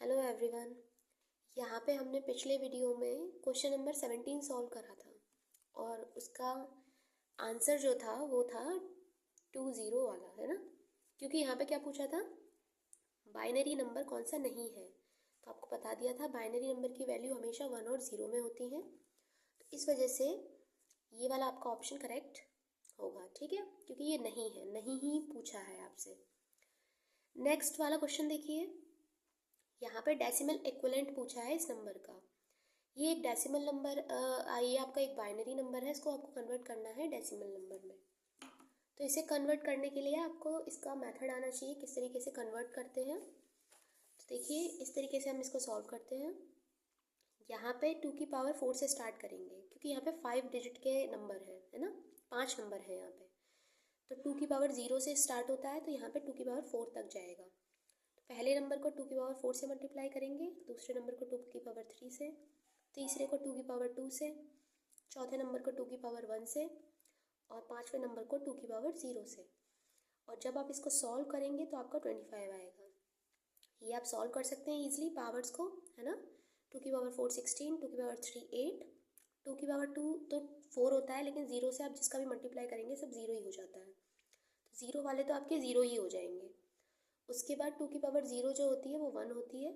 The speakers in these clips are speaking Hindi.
Hello everyone. यहाँ पे हमने पिछले वीडियो में क्वेश्चन नंबर 17 सॉल्व करा था और उसका आंसर जो था वो था 20 वाला, है ना। क्योंकि यहाँ पे क्या पूछा था, बाइनरी नंबर कौन सा नहीं है, तो आपको बता दिया था बाइनरी नंबर की वैल्यू हमेशा 1 और 0 में होती हैं। तो इस वजह से ये वाला आपका ऑप्शन करेक्ट होगा, ठीक है, क्योंकि ये नहीं है, नहीं ही पूछा है आपसे। नेक्स्ट वाला क्वेश्चन देखिए, यहाँ पे डेसिमल इक्विवेलेंट पूछा है इस नंबर का। ये एक डेसिमल नंबर, ये आपका एक बाइनरी नंबर है, इसको आपको कन्वर्ट करना है डेसिमल नंबर में। तो इसे कन्वर्ट करने के लिए आपको इसका मेथड आना चाहिए, किस तरीके से कन्वर्ट करते हैं। तो देखिए इस तरीके से हम इसको सॉल्व करते हैं। यहाँ पे 2 की पावर 4 से स्टार्ट करेंगे, क्योंकि यहाँ पे 5 डिजिट के नंबर है ना, 5 नंबर है यहाँ पे। तो 2 की पावर 0 से स्टार्ट होता है, तो यहाँ पे 2 की पावर 4 तक जाएगा। पहले नंबर को 2 की पावर 4 से मल्टीप्लाई करेंगे, दूसरे नंबर को 2 की पावर 3 से, तीसरे को 2 की पावर 2 से, चौथे नंबर को 2 की पावर 1 से और पांचवें नंबर को 2 की पावर 0 से। और जब आप इसको सॉल्व करेंगे तो आपका 25 आएगा। ये आप सॉल्व कर सकते हैं ईजिली पावर्स को, है ना। 2 की पावर 4 16, 2 की पावर 3 8, 2 की पावर 2 तो 4 होता है, लेकिन 0 से आप जिसका भी मल्टीप्लाई करेंगे सब 0 ही हो जाता है। तो 0 वाले तो आपके 0 ही हो जाएंगे। उसके बाद 2 की पावर 0 जो होती है वो 1 होती है,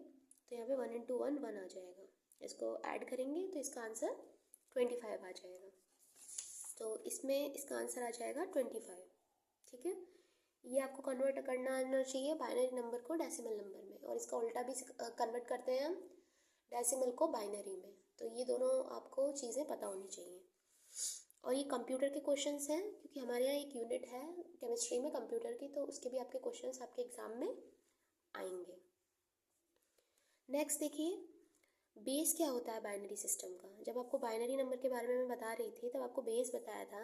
तो यहाँ पे 1 इंटू 1 1 आ जाएगा। इसको ऐड करेंगे तो इसका आंसर 25 आ जाएगा। तो इसमें इसका आंसर आ जाएगा 25, ठीक है। ये आपको कन्वर्ट करना आना चाहिए बाइनरी नंबर को डेसिमल नंबर में, और इसका उल्टा भी कन्वर्ट करते हैं हम डेसिमल को बाइनरी में। तो ये दोनों आपको चीज़ें पता होनी चाहिए। और ये कंप्यूटर के क्वेश्चंस हैं, क्योंकि हमारे यहाँ एक यूनिट है केमिस्ट्री में कंप्यूटर की, तो उसके भी आपके क्वेश्चंस आपके एग्जाम में आएंगे। नेक्स्ट देखिए, बेस क्या होता है बाइनरी सिस्टम का। जब आपको बाइनरी नंबर के बारे में मैं बता रही थी तब आपको बेस बताया था।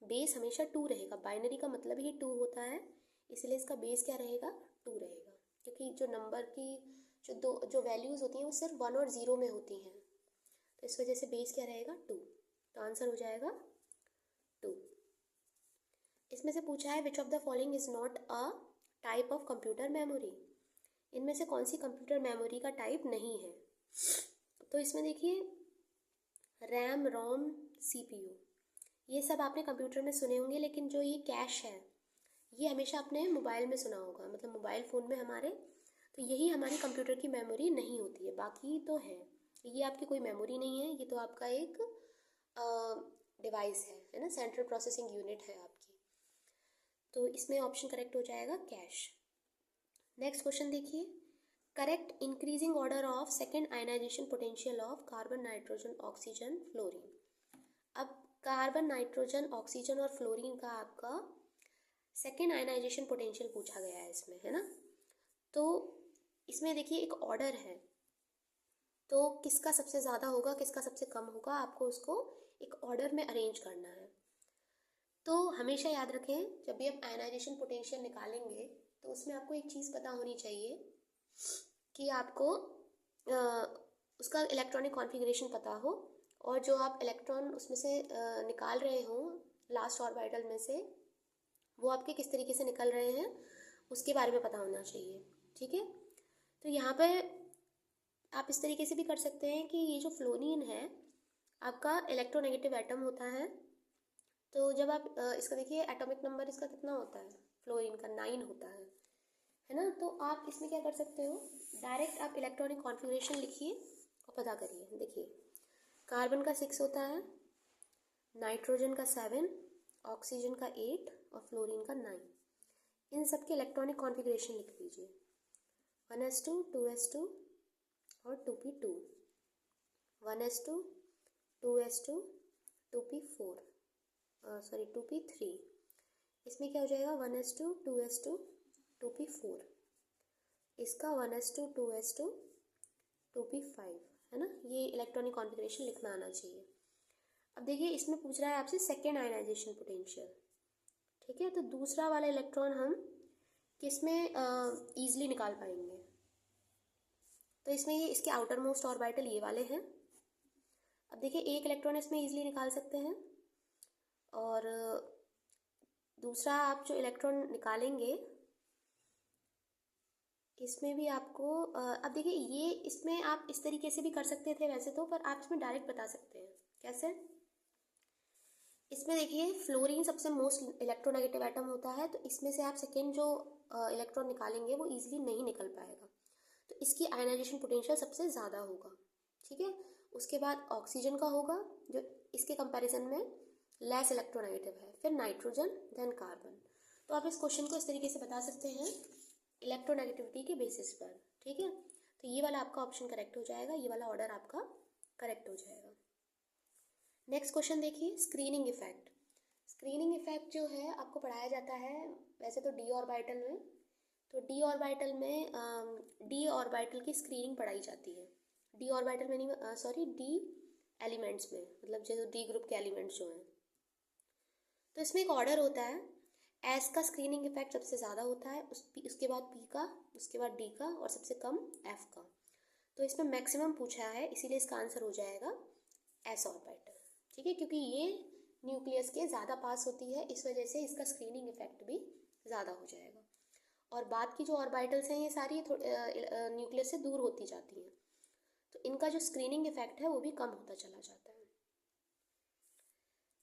बेस हमेशा 2 रहेगा, बाइनरी का मतलब ही 2 होता है, इसलिए इसका बेस क्या रहेगा, 2 रहेगा। क्योंकि जो नंबर की जो वैल्यूज़ होती हैं वो सिर्फ 1 और 0 में होती हैं, तो इस वजह से बेस क्या रहेगा, 2। तो आंसर हो जाएगा 2। इसमें से पूछा है which of the following is not a type of computer memory. इनमें से कौन सी कंप्यूटर मेमोरी का टाइप नहीं है। तो इसमें देखिए, रैम, रोम, सीपीयू, ये सब आपने कंप्यूटर में सुने होंगे, लेकिन जो ये कैश है ये हमेशा आपने मोबाइल में सुना होगा, मतलब मोबाइल फ़ोन में हमारे। तो यही हमारी कंप्यूटर की मेमोरी नहीं होती है, बाकी तो है। ये आपकी कोई मेमोरी नहीं है, ये तो आपका एक डिवाइस है ना, सेंट्रल प्रोसेसिंग यूनिट है आपकी। तो इसमें ऑप्शन करेक्ट हो जाएगा कैश। नेक्स्ट क्वेश्चन देखिए, correct increasing order of second ionization potential of carbon, nitrogen, oxygen, fluorine. अब कार्बन, नाइट्रोजन, ऑक्सीजन और फ्लोरीन का आपका सेकेंड आयनाइजेशन पोटेंशियल पूछा गया है इसमें, है ना। तो इसमें देखिए एक ऑर्डर है, तो किसका सबसे ज़्यादा होगा किसका सबसे कम होगा, आपको उसको एक ऑर्डर में अरेंज करना है। तो हमेशा याद रखें, जब भी आप आयनाइजेशन पोटेंशियल निकालेंगे तो उसमें आपको एक चीज़ पता होनी चाहिए कि आपको उसका इलेक्ट्रॉनिक कॉन्फ़िगरेशन पता हो, और जो आप इलेक्ट्रॉन उसमें से निकाल रहे हो लास्ट ऑर्बिटल में से, वो आपके किस तरीके से निकल रहे हैं उसके बारे में पता होना चाहिए, ठीक है। तो यहाँ पे आप इस तरीके से भी कर सकते हैं कि ये जो फ्लोरीन है आपका इलेक्ट्रोनेगेटिव एटम होता है। तो जब आप इसका देखिए एटॉमिक नंबर इसका कितना होता है, फ्लोरीन का 9 होता है ना। तो आप इसमें क्या कर सकते हो, डायरेक्ट आप इलेक्ट्रॉनिक कॉन्फ़िगरेशन लिखिए और पता करिए। देखिए कार्बन का 6 होता है, नाइट्रोजन का 7, ऑक्सीजन का 8 और फ्लोरीन का 9। इन सब के इलेक्ट्रॉनिक कॉन्फ़िगरेशन लिख लीजिए, 1s2, 2s2 और 2p2, 1s2, 2s2, 2p4, sorry 2p3। इसमें क्या हो जाएगा, 1s2, 2s2, 2p4, इसका 1s2, 2s2, 2p5, है ना। ये इलेक्ट्रॉनिक कॉन्फ़िगरेशन लिखना आना चाहिए। अब देखिए इसमें पूछ रहा है आपसे सेकेंड आयनाइजेशन पोटेंशियल, ठीक है। तो दूसरा वाला इलेक्ट्रॉन हम किस में ईजिली निकाल पाएंगे, तो इसमें ये इसके आउटर मोस्ट ऑर्बिटल ये वाले हैं। अब देखिए एक इलेक्ट्रॉन इसमें ईजिली निकाल सकते हैं, और दूसरा आप जो इलेक्ट्रॉन निकालेंगे इसमें भी आपको अब देखिए, ये इसमें आप इस तरीके से भी कर सकते थे वैसे तो, पर आप इसमें डायरेक्ट बता सकते हैं। कैसे? इसमें देखिए, फ्लोरीन सबसे मोस्ट इलेक्ट्रोनेगेटिव एटम होता है, तो इसमें से आप सेकेंड जो इलेक्ट्रॉन निकालेंगे वो ईजिली नहीं निकल पाएगा, तो इसकी आयनाइजेशन पोटेंशियल सबसे ज़्यादा होगा। ठीक है, उसके बाद ऑक्सीजन का होगा जो इसके कंपैरिजन में लेस इलेक्ट्रोनेगेटिव है, फिर नाइट्रोजन, देन कार्बन। तो आप इस क्वेश्चन को इस तरीके से बता सकते हैं इलेक्ट्रोनेगेटिविटी के बेसिस पर। ठीक है, तो ये वाला आपका ऑप्शन करेक्ट हो जाएगा, ये वाला ऑर्डर आपका करेक्ट हो जाएगा। नेक्स्ट क्वेश्चन देखिए, स्क्रीनिंग इफेक्ट। स्क्रीनिंग इफेक्ट जो है आपको पढ़ाया जाता है वैसे तो डी ऑर्बिटल में, तो डी ऑर्बिटल में डी ऑर्बिटल की स्क्रीनिंग पढ़ाई जाती है। डी ऑर्बिटल में नहीं, सॉरी, डी एलिमेंट्स में, मतलब जो डी ग्रुप के एलिमेंट्स जो हैं, तो इसमें एक ऑर्डर होता है। एस का स्क्रीनिंग इफेक्ट सबसे ज़्यादा होता है, उसके बाद पी का, उसके बाद डी का, और सबसे कम एफ का। तो इसमें मैक्सिमम पूछा है, इसीलिए इसका आंसर हो जाएगा एस ऑर्बिटल। ठीक है, क्योंकि ये न्यूक्लियस के ज़्यादा पास होती है, इस वजह से इसका स्क्रीनिंग इफेक्ट भी ज़्यादा हो जाएगा। और बाद की जो ऑर्बिटल्स हैं ये सारी न्यूक्लियस से दूर होती जाती हैं, तो इनका जो स्क्रीनिंग इफेक्ट है वो भी कम होता चला जाता है।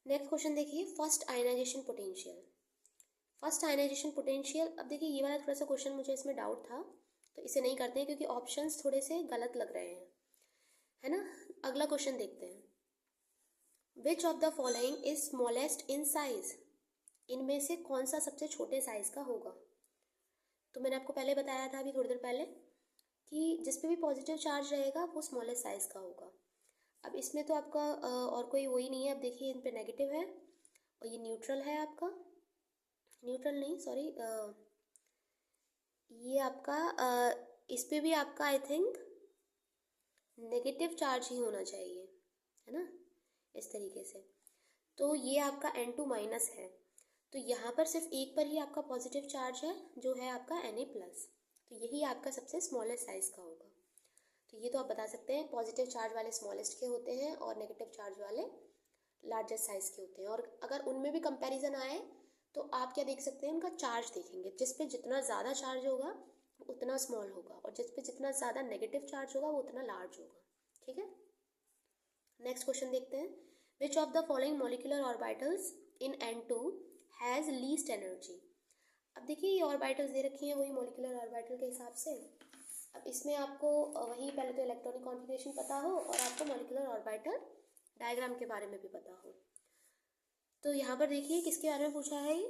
नेक्स्ट क्वेश्चन देखिए, first ionization potential. First ionization potential, अब देखिए ये वाला थोड़ा सा क्वेश्चन मुझे इसमें डाउट था, तो इसे नहीं करते हैं क्योंकि ऑप्शंस थोड़े से गलत लग रहे हैं, है ना। अगला क्वेश्चन देखते हैं, which of the following is smallest in size. इनमें से कौन सा सबसे छोटे साइज का होगा। तो मैंने आपको पहले बताया था अभी थोड़ी देर पहले कि जिस पे भी पॉजिटिव चार्ज रहेगा वो स्मॉलेस्ट साइज का होगा। अब इसमें तो आपका और कोई वही नहीं है। अब देखिए, इन पे नेगेटिव है और ये न्यूट्रल है आपका, न्यूट्रल नहीं, सॉरी, ये आपका इस पे भी आपका आई थिंक नेगेटिव चार्ज ही होना चाहिए, है ना, इस तरीके से। तो ये आपका N2 माइनस है, तो यहाँ पर सिर्फ एक पर ही आपका पॉजिटिव चार्ज है जो है आपका Na प्लस, तो यही आपका सबसे स्मॉलेस्ट साइज का होगा। तो ये तो आप बता सकते हैं, पॉजिटिव चार्ज वाले स्मॉलेस्ट के होते हैं और नेगेटिव चार्ज वाले लार्जेस्ट साइज के होते हैं। और अगर उनमें भी कंपैरिजन आए तो आप क्या देख सकते हैं, उनका चार्ज देखेंगे, जिस पे जितना ज़्यादा चार्ज होगा वो उतना स्मॉल होगा, और जिस पे जितना ज़्यादा नेगेटिव चार्ज होगा वो उतना लार्ज होगा। ठीक है, नेक्स्ट क्वेश्चन देखते हैं, which of the following molecular orbitals in N2 has least energy. अब देखिए, ये ऑर्बिटल्स दे रखी हैं वही मॉलिक्यूलर ऑर्बिटल के हिसाब से। अब इसमें आपको वही पहले तो इलेक्ट्रॉनिक कॉन्फ़िगरेशन पता हो और आपको मॉलिक्यूलर ऑर्बिटल डायग्राम के बारे में भी पता हो। तो यहाँ पर देखिए किसके बारे में पूछा है, ये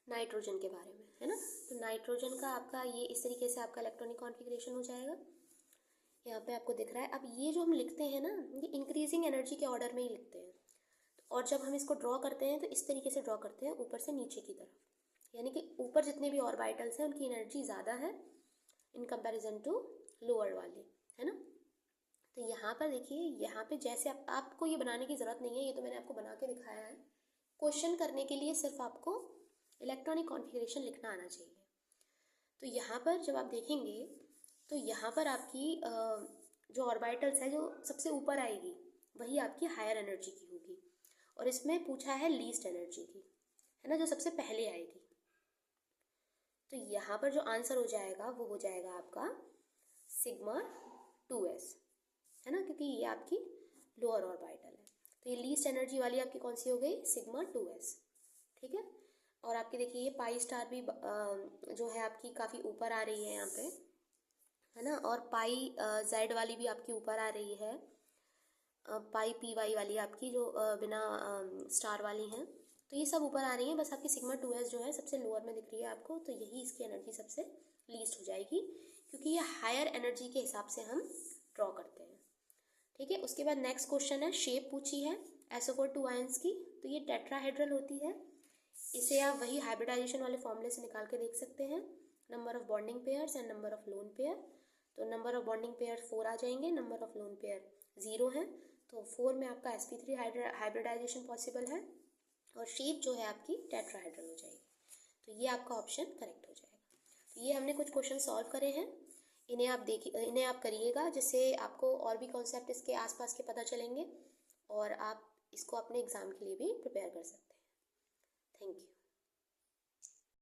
नाइट्रोजन के बारे में, है ना। तो नाइट्रोजन का आपका ये इस तरीके से आपका इलेक्ट्रॉनिक कॉन्फ़िगरेशन हो जाएगा, यहाँ पे आपको दिख रहा है। अब ये जो हम लिखते हैं ना, ये इंक्रीजिंग एनर्जी के ऑर्डर में ही लिखते हैं, और जब हम इसको ड्रॉ करते हैं तो इस तरीके से ड्रॉ करते हैं, ऊपर से नीचे की तरफ, यानी कि ऊपर जितने भी ऑर्बिटल्स हैं उनकी एनर्जी ज़्यादा है इन कंपैरिजन टू लोअर वाले, है ना। तो यहाँ पर देखिए, यहाँ पे जैसे आपको ये बनाने की ज़रूरत नहीं है, ये तो मैंने आपको बना के दिखाया है। क्वेश्चन करने के लिए सिर्फ आपको इलेक्ट्रॉनिक कॉन्फ़िगरेशन लिखना आना चाहिए। तो यहाँ पर जब आप देखेंगे तो यहाँ पर आपकी जो ऑर्बिटल्स है जो सबसे ऊपर आएगी वही आपकी हायर एनर्जी की होगी, और इसमें पूछा है लीस्ट एनर्जी की, है ना, जो सबसे पहले आएगी। तो यहाँ पर जो आंसर हो जाएगा वो हो जाएगा आपका सिग्मा 2s, है ना, क्योंकि ये आपकी लोअर ऑर्बिटल है। तो ये लीस्ट एनर्जी वाली आपकी कौन सी हो गई, सिग्मा 2s। ठीक है, और आपके देखिए ये पाई स्टार भी जो है आपकी काफ़ी ऊपर आ रही है यहाँ पे, है ना, और पाई जेड वाली भी आपकी ऊपर आ रही है, पाई पी वाई वाली आपकी जो बिना स्टार वाली हैं, तो ये सब ऊपर आ रही हैं। बस आपकी सिग्मा 2s जो है सबसे लोअर में दिख रही है आपको, तो यही इसकी एनर्जी सबसे लीस्ट हो जाएगी, क्योंकि ये हायर एनर्जी के हिसाब से हम ड्रॉ करते हैं। ठीक है, उसके बाद नेक्स्ट क्वेश्चन है, शेप पूछी है SO4 2 आयंस की, तो ये टेट्राहेड्रल होती है। इसे आप वही हाइब्रिडाइजेशन वाले फॉर्मूले से निकाल के देख सकते हैं, number of bonding pairs and number of lone pair. तो नंबर ऑफ बॉन्डिंग पेयर 4 आ जाएंगे, नंबर ऑफ लोन पेयर 0 है, तो 4 में आपका sp3 हाइब्रिडाइजेशन पॉसिबल है, और शेप जो है आपकी टेट्राहेड्रल हो जाएगी। तो ये आपका ऑप्शन करेक्ट हो जाएगा। तो ये हमने कुछ क्वेश्चन सॉल्व करे हैं, इन्हें आप करिएगा, जिससे आपको और भी कॉन्सेप्ट इसके आसपास के पता चलेंगे और आप इसको अपने एग्ज़ाम के लिए भी प्रिपेयर कर सकते हैं। Thank you.